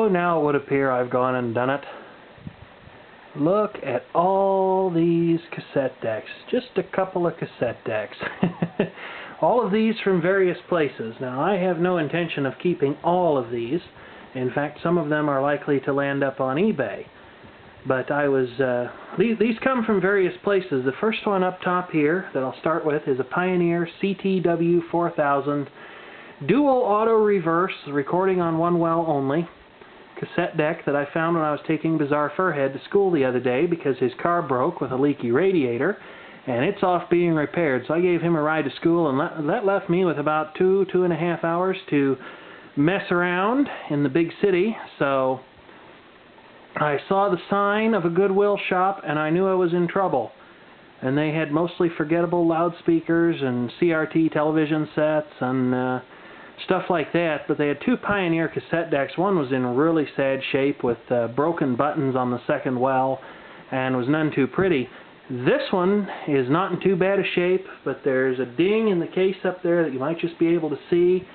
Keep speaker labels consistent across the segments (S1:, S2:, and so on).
S1: So now it would appear I've gone and done it. Look at all these cassette decks. Just a couple of cassette decks. All of these from various places. Now I have no intention of keeping all of these. In fact, some of them are likely to land up on eBay. But these come from various places. The first one up top here that I'll start with is a Pioneer CTW4000 dual auto reverse, recording on one well only, cassette deck that I found when I was taking Bizarre Furhead to school the other day because his car broke with a leaky radiator, and it's off being repaired. So I gave him a ride to school, and that left me with about 2.5 hours to mess around in the big city. So I saw the sign of a Goodwill shop, and I knew I was in trouble. And they had mostly forgettable loudspeakers and CRT television sets and stuff like that, but they had two Pioneer cassette decks. One was in really sad shape with broken buttons on the second well and was none too pretty. This one is not in too bad a shape, but there's a ding in the case up there that you might just be able to see,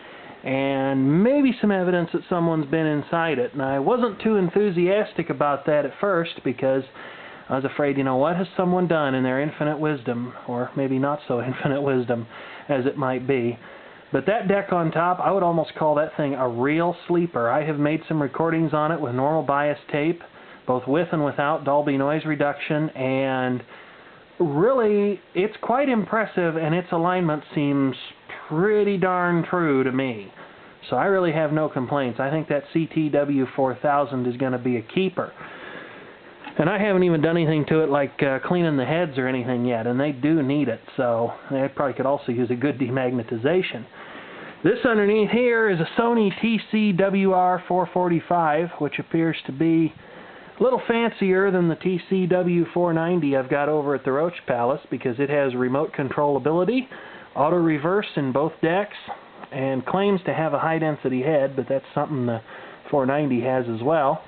S1: and maybe some evidence that someone's been inside it. And I wasn't too enthusiastic about that at first because I was afraid, you know, what has someone done in their infinite wisdom, or maybe not so infinite wisdom as it might be. But that deck on top, I would almost call that thing a real sleeper. I have made some recordings on it with normal bias tape, both with and without Dolby noise reduction, and really, it's quite impressive, and its alignment seems pretty darn true to me. So I really have no complaints. I think that CTW4000 is going to be a keeper. And I haven't even done anything to it like cleaning the heads or anything yet, and they do need it, so they probably could also use a good demagnetization. This underneath here is a Sony TCWR445, which appears to be a little fancier than the TCW490 I've got over at the Roach Palace, because it has remote controllability, auto reverse in both decks, and claims to have a high-density head, but that's something the 490 has as well.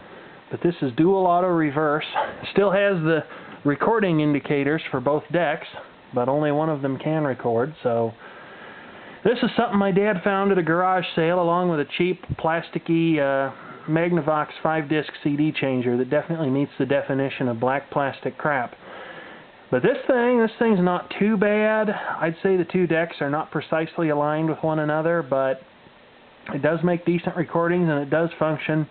S1: But this is dual auto reverse. Still has the recording indicators for both decks, but only one of them can record. So this is something my dad found at a garage sale, along with a cheap plasticky Magnavox 5-disc CD changer that definitely meets the definition of black plastic crap. But this thing's not too bad. I'd say the two decks are not precisely aligned with one another, but it does make decent recordings and it does function.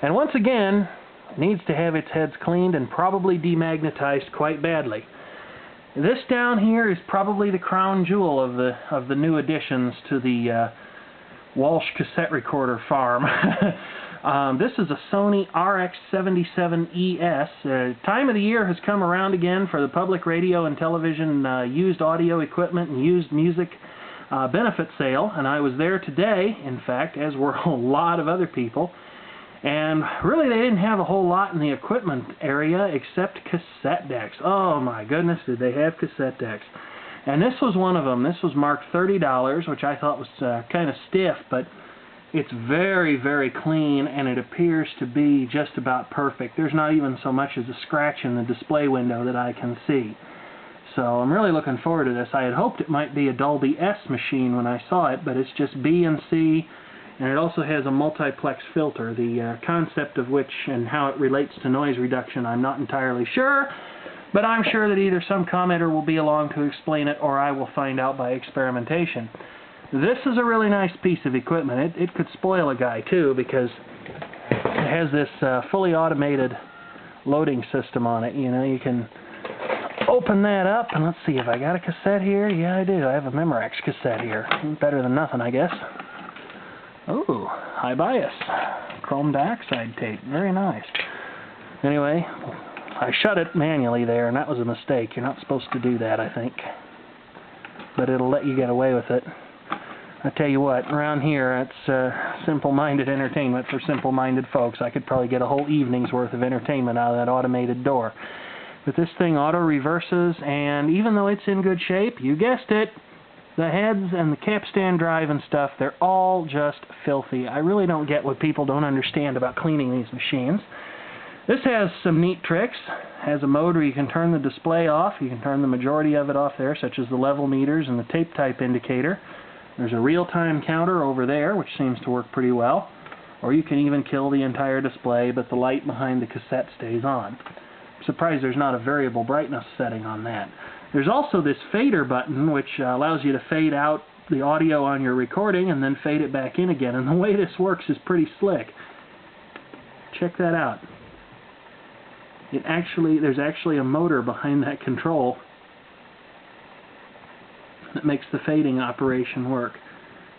S1: And once again, it needs to have its heads cleaned and probably demagnetized quite badly. This down here is probably the crown jewel of the new additions to the Walsh cassette recorder farm. This is a Sony RX77ES. Time of the year has come around again for the public radio and television used audio equipment and used music benefit sale, and I was there today, in fact, as were a lot of other people. And really, they didn't have a whole lot in the equipment area except cassette decks. Oh my goodness, did they have cassette decks. And this was one of them. This was marked $30, which I thought was kind of stiff, but it's very, very clean, and it appears to be just about perfect. There's not even so much as a scratch in the display window that I can see. So I'm really looking forward to this. I had hoped it might be a Dolby S machine when I saw it, but it's just B and C. And it also has a multiplex filter, the concept of which and how it relates to noise reduction I'm not entirely sure, but I'm sure that either some commenter will be along to explain it or I will find out by experimentation. This is a really nice piece of equipment. It could spoil a guy too, because it has this fully automated loading system on it. You know, you can open that up, and let's see if I got a cassette here. Yeah, I do. I have a Memorex cassette here. Better than nothing, I guess. Oh, high bias. Chrome dioxide tape. Very nice. Anyway, I shut it manually there, and that was a mistake. You're not supposed to do that, I think. But it'll let you get away with it. I tell you what, around here, it's simple-minded entertainment for simple-minded folks. I could probably get a whole evening's worth of entertainment out of that automated door. But this thing auto-reverses, and even though it's in good shape, you guessed it, the heads and the capstan drive and stuff, they're all just filthy. I really don't get what people don't understand about cleaning these machines. This has some neat tricks. It has a mode where you can turn the display off. You can turn the majority of it off there, such as the level meters and the tape type indicator. There's a real-time counter over there, which seems to work pretty well. or you can even kill the entire display, but the light behind the cassette stays on. I'm surprised there's not a variable brightness setting on that. There's also this fader button, which allows you to fade out the audio on your recording and then fade it back in again, and the way this works is pretty slick. Check that out. There's actually a motor behind that control that makes the fading operation work.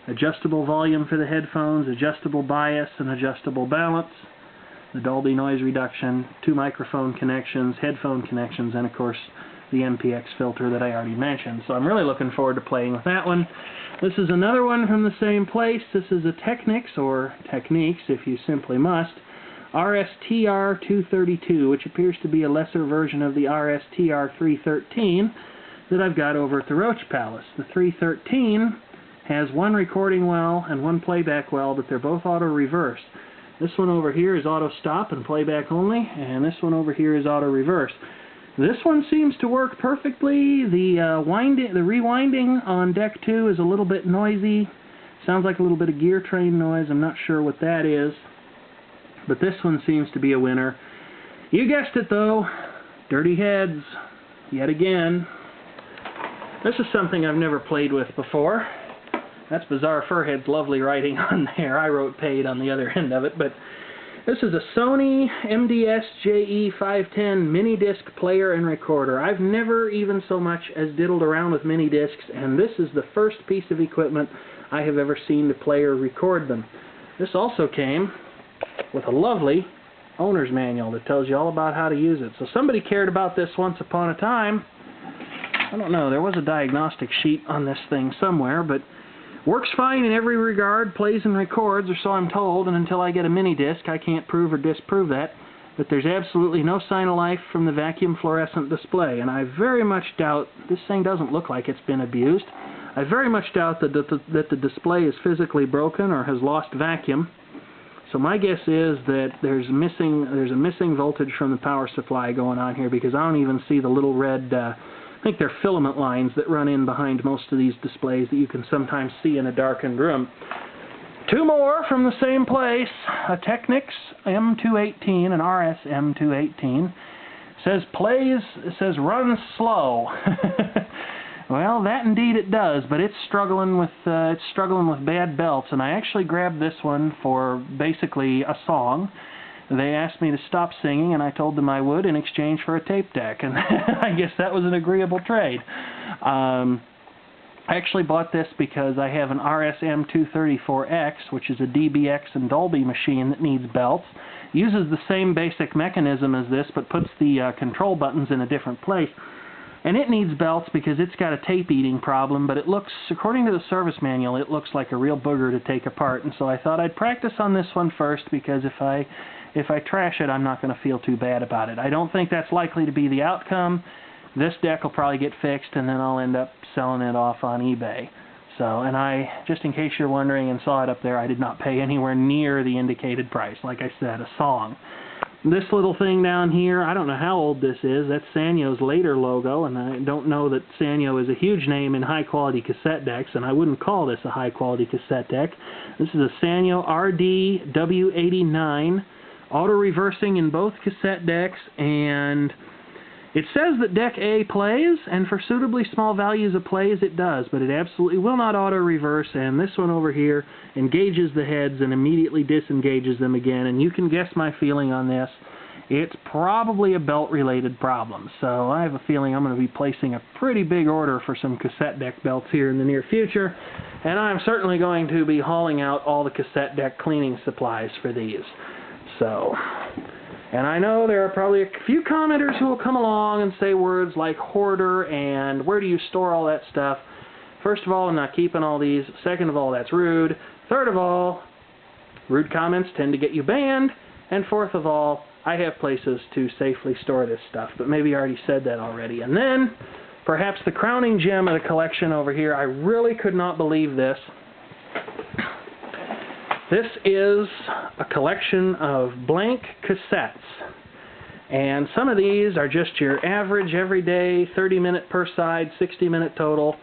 S1: Adjustable volume for the headphones, adjustable bias and adjustable balance, the Dolby noise reduction, 2 microphone connections, headphone connections, and of course the MPX filter that I already mentioned. So I'm really looking forward to playing with that one. This is another one from the same place. This is a Technics, or Techniques if you simply must, RSTR232, which appears to be a lesser version of the RSTR313 that I've got over at the Roach Palace. The 313 has one recording well and one playback well, but they're both auto reverse. This one over here is auto stop and playback only, and this one over here is auto reverse. This one seems to work perfectly. The rewinding on deck 2 is a little bit noisy. Sounds like a little bit of gear train noise. I'm not sure what that is. But this one seems to be a winner. You guessed it though. Dirty heads. Yet again. This is something I've never played with before. That's Bizarre Furhead's lovely writing on there. I wrote paid on the other end of it, but this is a Sony MDS-JE510 mini-disc player and recorder. I've never even so much as diddled around with mini-discs, and this is the first piece of equipment I have ever seen to play or record them. This also came with a lovely owner's manual that tells you all about how to use it. So somebody cared about this once upon a time. I don't know, there was a diagnostic sheet on this thing somewhere, but works fine in every regard, plays and records, or so I'm told, and until I get a mini-disc, I can't prove or disprove that. But there's absolutely no sign of life from the vacuum fluorescent display, and I very much doubt, this thing doesn't look like it's been abused, I very much doubt that the display is physically broken or has lost vacuum. So my guess is that there's a missing voltage from the power supply going on here, because I don't even see the little red I think they're filament lines that run in behind most of these displays that you can sometimes see in a darkened room. 2 more from the same place. A Technics M218, an RS-M218. Says runs slow. Well, that indeed it does, but it's struggling with bad belts, and I actually grabbed this one for basically a song. They asked me to stop singing, and I told them I would in exchange for a tape deck, and I guess that was an agreeable trade. I actually bought this because I have an RSM234X, which is a DBX and Dolby machine that needs belts. Uses the same basic mechanism as this, but puts the control buttons in a different place. And it needs belts because it's got a tape-eating problem, but it looks, according to the service manual, it looks like a real booger to take apart. And so I thought I'd practice on this one first, because if I trash it, I'm not going to feel too bad about it. I don't think that's likely to be the outcome. This deck will probably get fixed, and then I'll end up selling it off on eBay. So, and I, just in case you're wondering and saw it up there, I did not pay anywhere near the indicated price. Like I said, a song. This little thing down here, I don't know how old this is. That's Sanyo's later logo, and I don't know that Sanyo is a huge name in high-quality cassette decks, and I wouldn't call this a high-quality cassette deck. This is a Sanyo Rd W89, auto-reversing in both cassette decks, and it says that deck A plays, and for suitably small values of plays it does, but it absolutely will not auto-reverse, and this one over here engages the heads and immediately disengages them again, and you can guess my feeling on this. It's probably a belt-related problem, so I have a feeling I'm going to be placing a pretty big order for some cassette deck belts here in the near future, and I'm certainly going to be hauling out all the cassette deck cleaning supplies for these. So, and I know there are probably a few commenters who will come along and say words like hoarder and where do you store all that stuff. First of all, I'm not keeping all these. Second of all, that's rude. Third of all, rude comments tend to get you banned. And fourth of all, I have places to safely store this stuff, but maybe I already said that already. And then, perhaps the crowning gem of the collection over here, I really could not believe this. This is a collection of blank cassettes, and some of these are just your average, everyday, 30-minute per side, 60-minute total,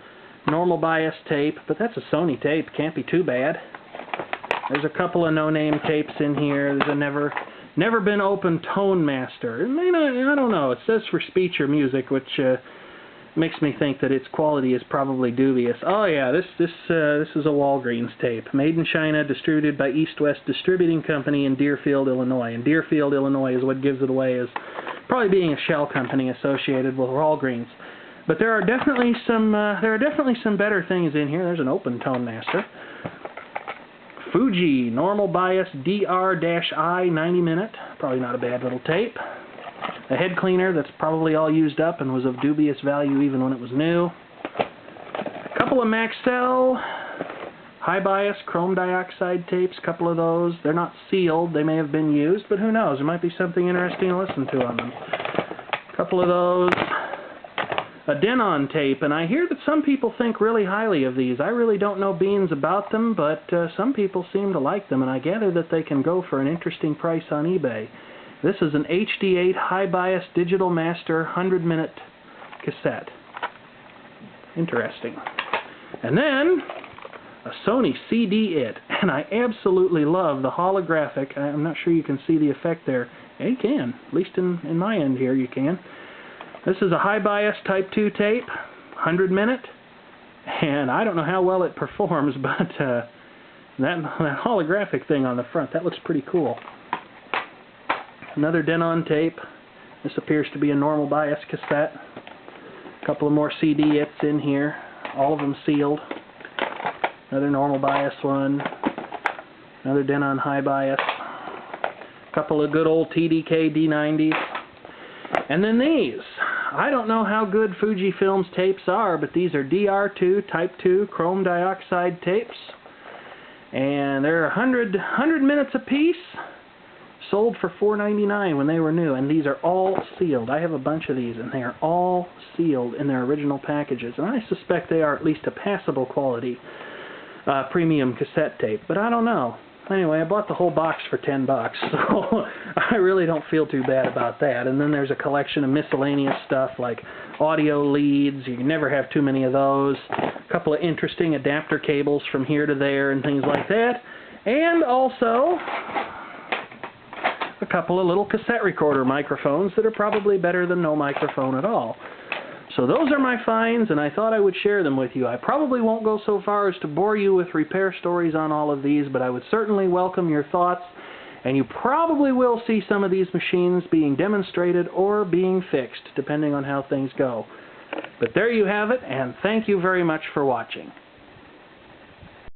S1: normal bias tape, but that's a Sony tape, can't be too bad. There's a couple of no-name tapes in here. There's a never been open Tone Master. It may not, I don't know. It says for speech or music, which makes me think that its quality is probably dubious. Oh yeah, this is a Walgreens tape, made in China, distributed by East West Distributing Company in Deerfield, Illinois. And Deerfield, Illinois is what gives it away as probably being a shell company associated with Walgreens. But there are definitely some better things in here. There's an open Tone Master. Fuji normal bias DR-I 90 minute. Probably not a bad little tape. A head cleaner that's probably all used up and was of dubious value even when it was new. A couple of Maxell high bias chrome dioxide tapes, a couple of those. They're not sealed, they may have been used, but who knows, there might be something interesting to listen to on them. A couple of those. A Denon tape, and I hear that some people think really highly of these. I really don't know beans about them, but some people seem to like them, and I gather that they can go for an interesting price on eBay. This is an HD8 high bias digital master 100-minute cassette. Interesting. And then a Sony CD-IT, and I absolutely love the holographic. I'm not sure you can see the effect there. Yeah, you can, at least in my end here you can. This is a high bias type 2 tape, 100-minute, and I don't know how well it performs, but that holographic thing on the front, that looks pretty cool. Another Denon tape. This appears to be a normal bias cassette. A couple of more CD-ITs in here, all of them sealed. Another normal bias one. Another Denon high bias. A couple of good old TDK D90s. And then these. I don't know how good Fujifilm's tapes are, but these are DR2 Type 2 chrome dioxide tapes. And they're 100 minutes a piece. Sold for $4.99 when they were new, and these are all sealed. I have a bunch of these, and they are all sealed in their original packages. And I suspect they are at least a passable quality premium cassette tape, but I don't know. Anyway, I bought the whole box for $10, so I really don't feel too bad about that. And then there's a collection of miscellaneous stuff like audio leads. You can never have too many of those. A couple of interesting adapter cables from here to there and things like that. And also a couple of little cassette recorder microphones that are probably better than no microphone at all. So those are my finds, and I thought I would share them with you. I probably won't go so far as to bore you with repair stories on all of these, but I would certainly welcome your thoughts, and you probably will see some of these machines being demonstrated or being fixed, depending on how things go. But there you have it, and thank you very much for watching.